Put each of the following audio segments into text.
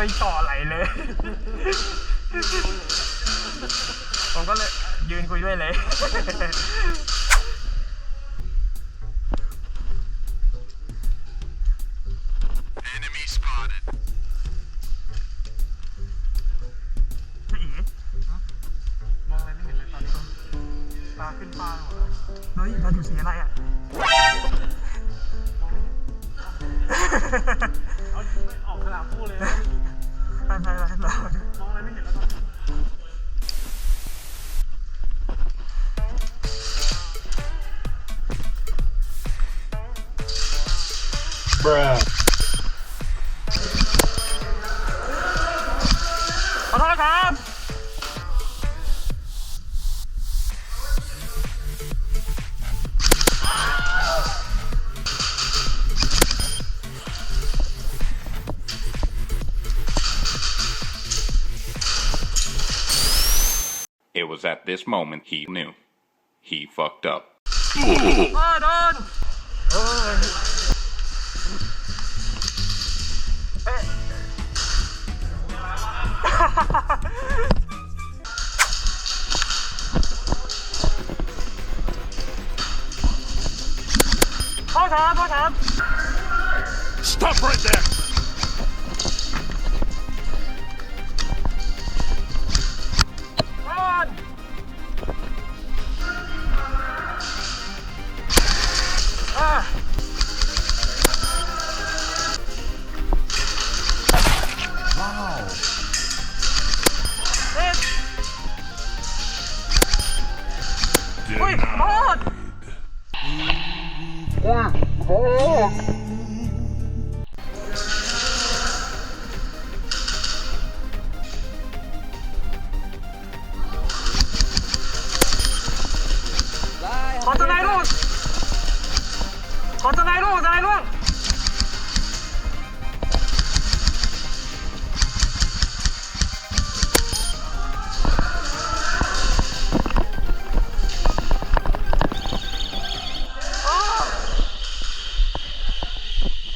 ไม่ต่อไหลเลยผมก็เลยยืนคุยด้วยเลยมองอะไรไม่เห็นเลยตอนนี้ตาขึ้นฟ้าหมดแล้ว เฮ้ยเราอยู่สีอะไรอ่ะเอาไม่ออกขนาดพูดเลยนะ อะไรเรา มองอะไรไม่เห็นแล้วตอนนี้ Bruh. ขอโทษครับ It was at this moment he knew. He fucked up. โดนเอ้ยเอ๊ะโทษครับโทษครับ Stop right there! โดนอ่ะ เอ๊ะอุ้ยโทษขอจะไหนลูกขอจะไหนลูกจะไหนลูก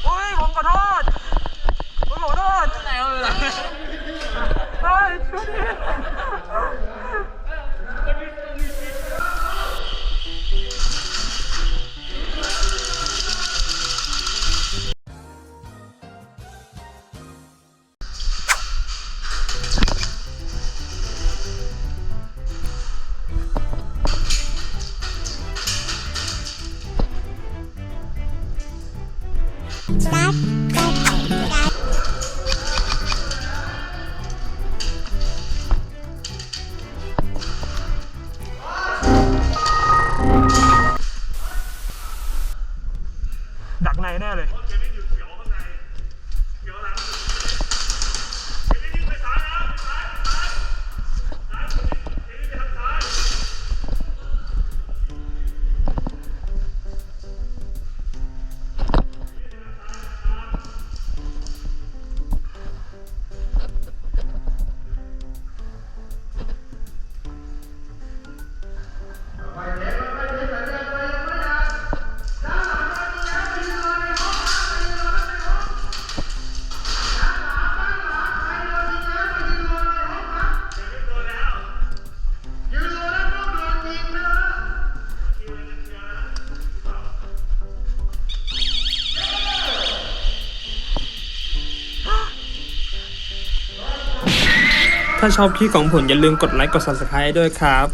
โอ้ยผมขอโทษผมขอโทษไหนเอาเลยเฮ้ยช่วยดิดักในแน่เลยถ้าชอบคลิปของผมอย่าลืมกดไลค์กด Subscribe ด้วยครับ